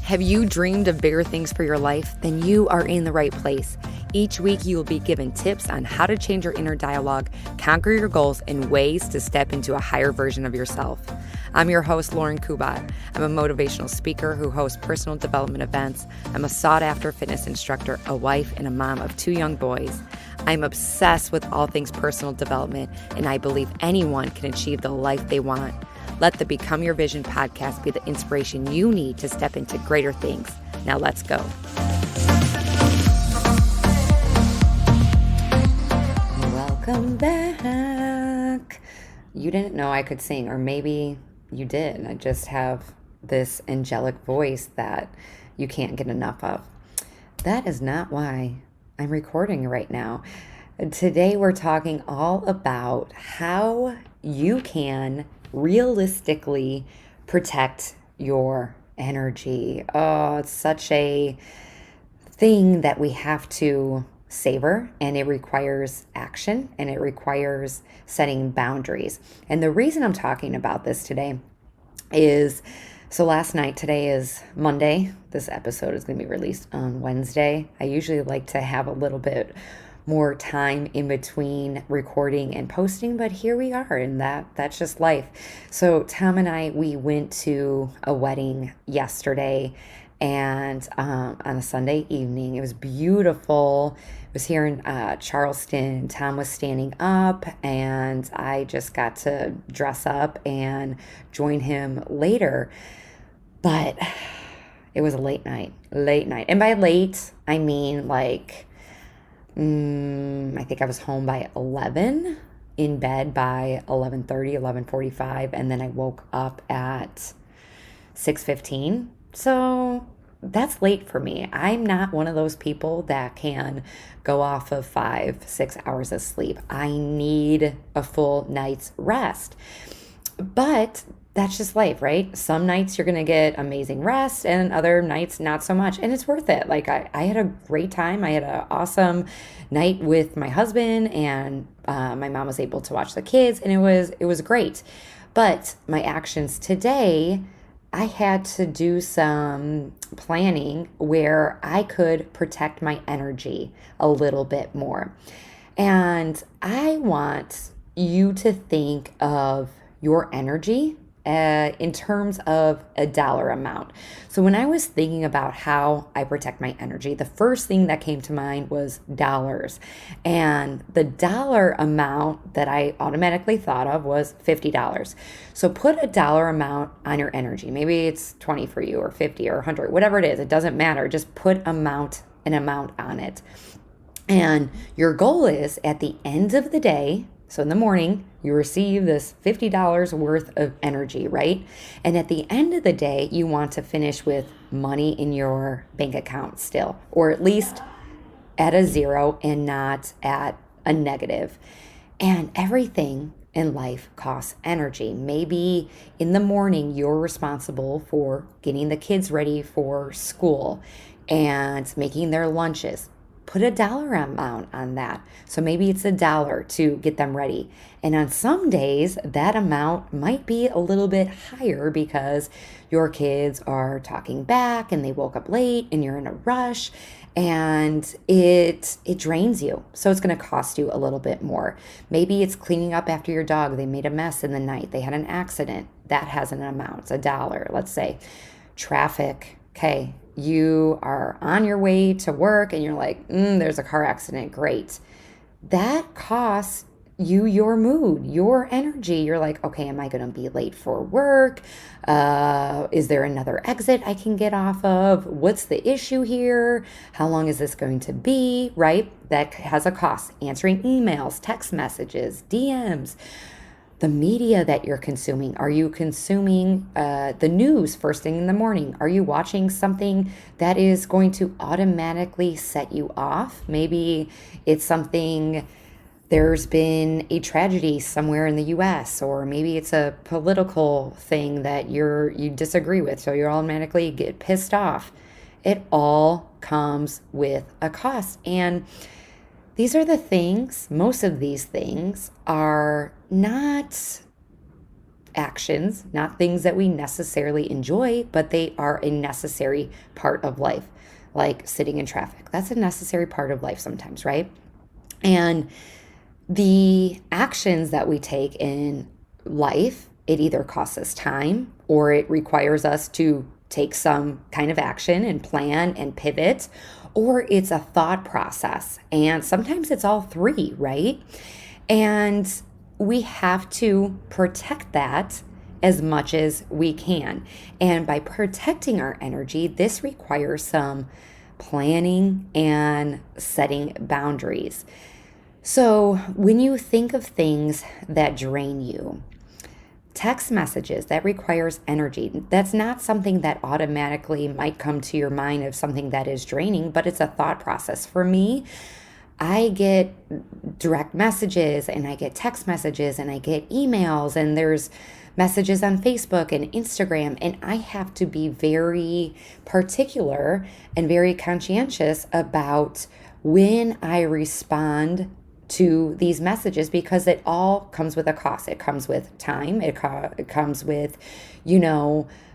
Have you dreamed of bigger things for your life? Then you are in the right place. Each week, you will be given tips on how to change your inner dialogue, conquer your goals, and ways to step into a higher version of yourself. I'm your host, Lauren Kubat. I'm a motivational speaker who hosts personal development events. I'm a sought-after fitness instructor, a wife, and a mom of 2 young boys. I'm obsessed with all things personal development, and I believe anyone can achieve the life they want. Let the Become Your Vision podcast be the inspiration you need to step into greater things. Now let's go. Welcome back. You didn't know I could sing, or maybe you did. I just have this angelic voice that you can't get enough of. That is not why I'm recording right now. Today we're talking all about how you can realistically protect your energy. Oh, it's such a thing that we have to savor, and it requires action, and it requires setting boundaries. And the reason I'm talking about this today is, so last night, today is Monday. This episode is going to be released on Wednesday. I usually like to have a little bit more time in between recording and posting, but here we are, and that's just life. So Tom and I, we went to a wedding yesterday, and on a Sunday evening. It was beautiful. It was here in Charleston. Tom was standing up, and I just got to dress up and join him later. But it was a late night. And by late, I mean like, I think I was home by 11, in bed by 11:30, 11:45, and then I woke up at 6:15. So that's late for me. I'm not one of those people that can go off of 5-6 hours of sleep. I need a full night's rest. But that's just life, right? Some nights you're going to get amazing rest, and other nights not so much. And it's worth it. Like I had a great time. I had an awesome night with my husband, and my mom was able to watch the kids, and it was great. But my actions today, I had to do some planning where I could protect my energy a little bit more. And I want you to think of your energy in terms of a dollar amount. So when I was thinking about how I protect my energy, the first thing that came to mind was dollars. And the dollar amount that I automatically thought of was $50. So put a dollar amount on your energy. Maybe it's 20 for you, or 50 or 100, whatever it is. It doesn't matter. Just put an amount on it. And your goal is, at the end of the day, so in the morning, you receive this $50 worth of energy, right? And at the end of the day, you want to finish with money in your bank account still, or at least at a zero and not at a negative. And everything in life costs energy. Maybe in the morning, you're responsible for getting the kids ready for school and making their lunches. Put a dollar amount on that. So maybe it's $1 to get them ready. And on some days, that amount might be a little bit higher because your kids are talking back and they woke up late and you're in a rush, and it drains you. So it's going to cost you a little bit more. Maybe it's cleaning up after your dog. They made a mess in the night. They had an accident. That has an amount. It's $1, let's say. Traffic. Okay. You are on your way to work and you're like, there's a car accident. Great. That costs you your mood, your energy. You're like, okay, am I going to be late for work? Is there another exit I can get off of? What's the issue here? How long is this going to be? Right? That has a cost. Answering emails, text messages, DMs. The media that you're consuming. Are you consuming the news first thing in the morning? Are you watching something that is going to automatically set you off? Maybe it's something, there's been a tragedy somewhere in the US, or maybe it's a political thing that you disagree with, so you automatically get pissed off. It all comes with a cost. And these are the things, most of these things are not actions, not things that we necessarily enjoy, but they are a necessary part of life, like sitting in traffic. That's a necessary part of life sometimes, right? And the actions that we take in life, it either costs us time or it requires us to take some kind of action and plan and pivot, or it's a thought process. And sometimes it's all three, right? And we have to protect that as much as we can. And by protecting our energy, this requires some planning and setting boundaries. So when you think of things that drain you, text messages, that requires energy. That's not something that automatically might come to your mind of something that is draining, but it's a thought process. For me, I get direct messages and I get text messages and I get emails and there's messages on Facebook and Instagram, and I have to be very particular and very conscientious about when I respond to these messages, because it all comes with a cost. It comes with time. It comes with,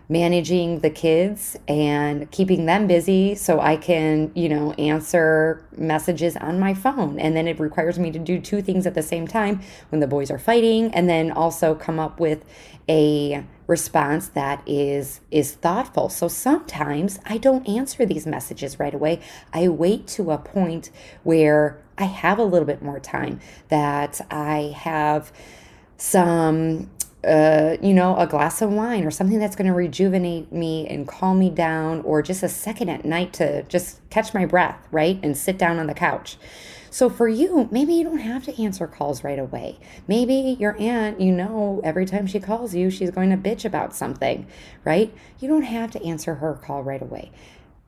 managing the kids and keeping them busy so I can, answer messages on my phone. And then it requires me to do two things at the same time when the boys are fighting, and then also come up with a response that is thoughtful. So sometimes I don't answer these messages right away. I wait to a point where I have a little bit more time, that I have some a glass of wine or something that's going to rejuvenate me and calm me down, or just a second at night to just catch my breath, right? And sit down on the couch. So for you, maybe you don't have to answer calls right away. Maybe your aunt, every time she calls you, she's going to bitch about something, right? You don't have to answer her call right away.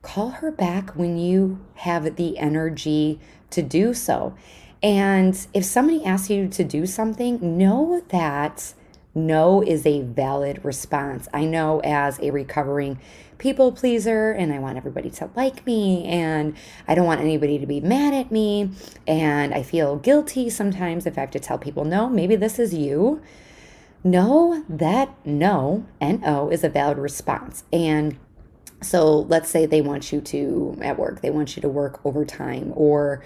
Call her back when you have the energy to do so. And if somebody asks you to do something, know that no is a valid response. I know, as a recovering people pleaser, and I want everybody to like me, and I don't want anybody to be mad at me, and I feel guilty sometimes if I have to tell people no. Maybe this is you. Know that no, N-O, is a valid response. And so let's say they want you to, at work, they want you to work overtime, or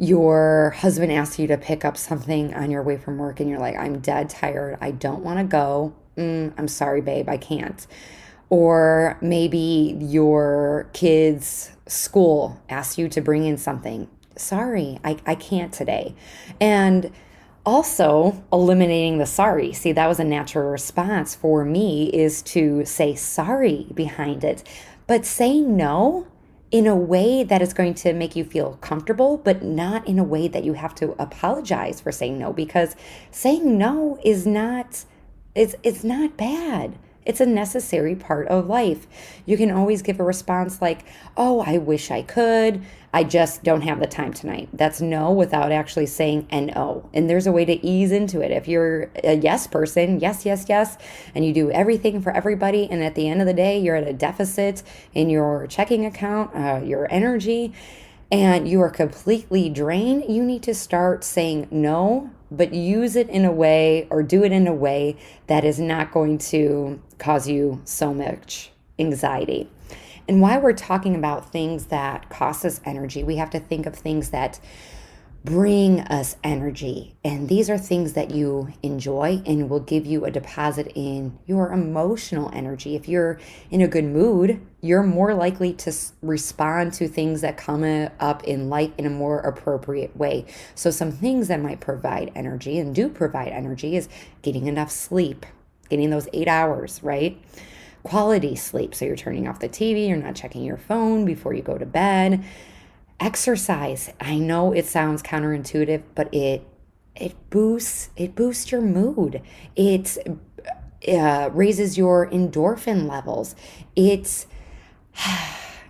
your husband asks you to pick up something on your way from work and you're like, I'm dead tired, I don't want to go. I'm sorry, babe, I can't. Or maybe your kid's school asks you to bring in something. Sorry, I can't today. And also eliminating the sorry. See, that was a natural response for me, is to say sorry behind it. But saying no in a way that is going to make you feel comfortable, but not in a way that you have to apologize for saying no, because saying no is not, it's not bad. It's a necessary part of life. You can always give a response like, oh, I wish I could, I just don't have the time tonight. That's no without actually saying N-O. And there's a way to ease into it. If you're a yes person, yes, yes, yes, and you do everything for everybody, and at the end of the day, you're at a deficit in your checking account, your energy, and you are completely drained, you need to start saying no, but use it in a way, or do it in a way that is not going to cause you so much anxiety. And while we're talking about things that cost us energy, we have to think of things that bring us energy. And these are things that you enjoy and will give you a deposit in your emotional energy. If you're in a good mood, you're more likely to respond to things that come up in life in a more appropriate way. So some things that might provide energy and do provide energy is getting enough sleep, getting those 8 hours, right? Quality sleep. So you're turning off the TV, you're not checking your phone before you go to bed. Exercise. I know it sounds counterintuitive, but it boosts your mood. It raises your endorphin levels. It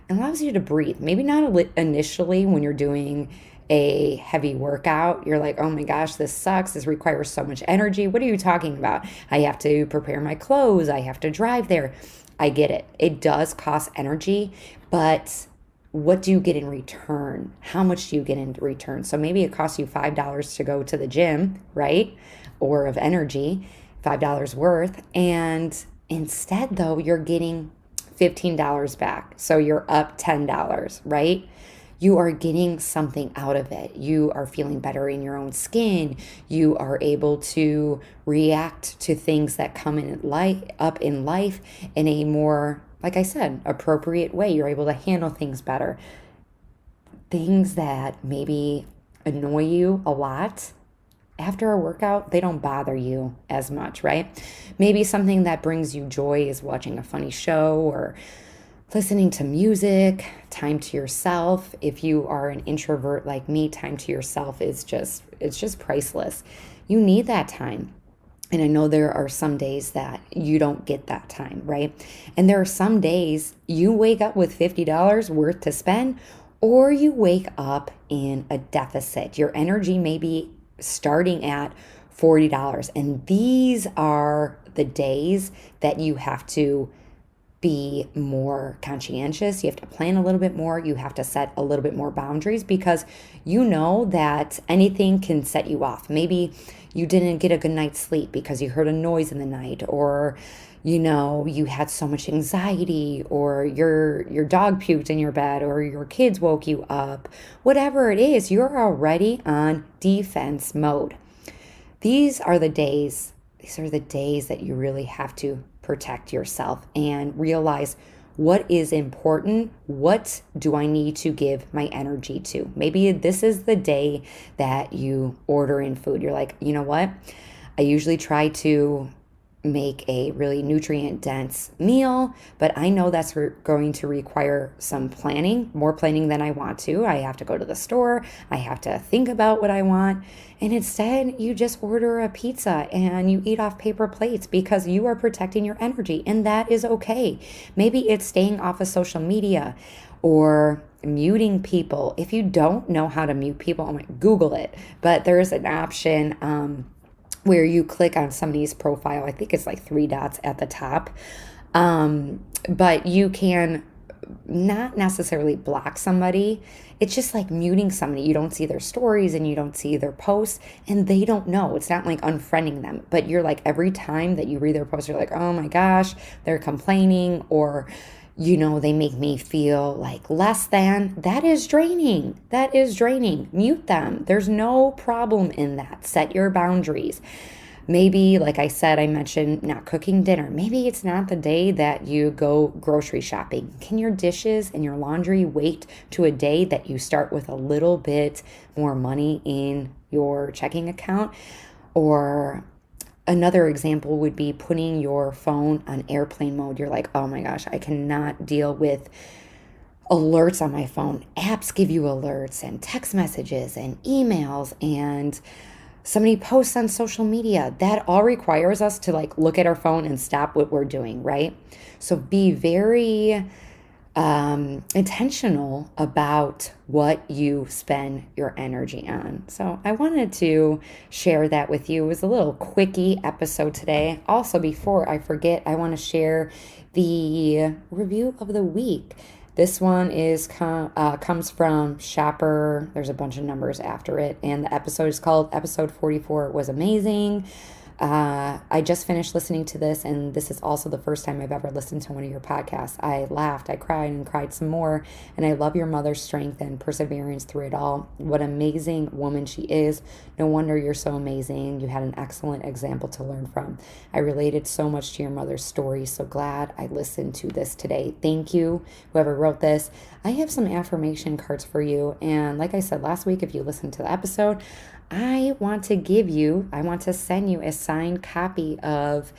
allows you to breathe. Maybe not initially when you're doing a heavy workout. You're like, oh my gosh, this sucks. This requires so much energy. What are you talking about? I have to prepare my clothes. I have to drive there. I get it. It does cost energy, but what do you get in return? How much do you get in return? So maybe it costs you $5 to go to the gym, right? Or of energy. $5 worth. And instead, though, you're getting $15 back. So you're up $10, right? You are getting something out of it. You are feeling better in your own skin. You are able to react to things that come up in life in a more, like I said, appropriate way. You're able to handle things better. Things that maybe annoy you a lot, after a workout, they don't bother you as much, right? Maybe something that brings you joy is watching a funny show or listening to music, time to yourself. If you are an introvert like me, time to yourself is just priceless. You need that time. And I know there are some days that you don't get that time, right? And there are some days you wake up with $50 worth to spend, or you wake up in a deficit. Your energy may be starting at $40. And these are the days that you have to be more conscientious. You have to plan a little bit more. You have to set a little bit more boundaries, because you know that anything can set you off. Maybe you didn't get a good night's sleep because you heard a noise in the night, or you had so much anxiety, or your dog puked in your bed, or your kids woke you up. Whatever it is, you're already on defense mode. These are the days that you really have to protect yourself and realize what is important. What do I need to give my energy to? Maybe this is the day that you order in food. You're like, you know what? I usually try to make a really nutrient dense meal, but I know that's going to require some planning, more planning than I want to. I have to go to the store. I have to think about what I want. And instead, you just order a pizza and you eat off paper plates because you are protecting your energy, and that is okay. Maybe it's staying off of social media or muting people. If you don't know how to mute people, Google it. But there's an option where you click on somebody's profile. I think it's like 3 dots at the top. But you can not necessarily block somebody. It's just like muting somebody. You don't see their stories and you don't see their posts, and they don't know. It's not like unfriending them, but you're like, every time that you read their post, you're like, oh my gosh, they're complaining, or they make me feel like less than. That is draining. Mute them. There's no problem in that. Set your boundaries. Maybe, like I said, I mentioned not cooking dinner. Maybe it's not the day that you go grocery shopping. Can your dishes and your laundry wait to a day that you start with a little bit more money in your checking account? Or another example would be putting your phone on airplane mode. You're like, oh my gosh, I cannot deal with alerts on my phone. Apps give you alerts and text messages and emails and somebody posts on social media. That all requires us to look at our phone and stop what we're doing, right? So be very intentional about what you spend your energy on. So I wanted to share that with you. It was a little quickie episode today. Also, before I forget, I want to share the review of the week. This one comes from Shopper. There's a bunch of numbers after it, and the episode is called Episode 44 Was Amazing. I just finished listening to this, and this is also the first time I've ever listened to one of your podcasts. I laughed, I cried, and cried some more, and I love your mother's strength and perseverance through it all. What an amazing woman she is. No wonder you're so amazing. You had an excellent example to learn from. I related so much to your mother's story. So glad I listened to this today. Thank you, whoever wrote this. I have some affirmation cards for you, and like I said last week, if you listened to the episode, I want to send you a signed copy of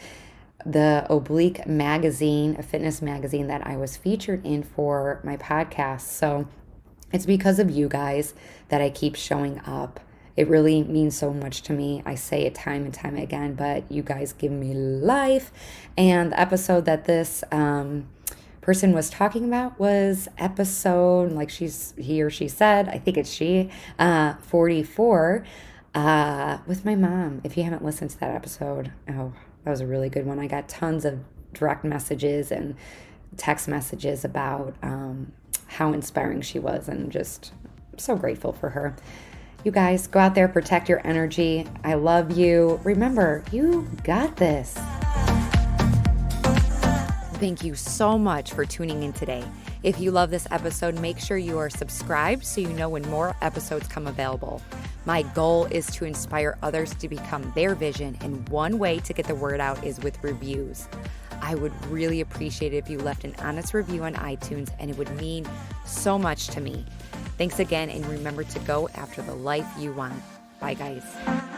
the Oblique magazine, a fitness magazine that I was featured in for my podcast. So it's because of you guys that I keep showing up. It really means so much to me. I say it time and time again, but you guys give me life. And the episode that this person was talking about was episode, like he or she said, I think it's she, 44, with my mom. If you haven't listened to that episode, oh, that was a really good one. I got tons of direct messages and text messages about how inspiring she was, and just so grateful for her. You guys, go out there, protect your energy. I love you. Remember, you got this. Thank you so much for tuning in today. If you love this episode, make sure you are subscribed so you know when more episodes come available. My goal is to inspire others to become their vision, and one way to get the word out is with reviews. I would really appreciate it if you left an honest review on iTunes, and it would mean so much to me. Thanks again, and remember to go after the life you want. Bye, guys.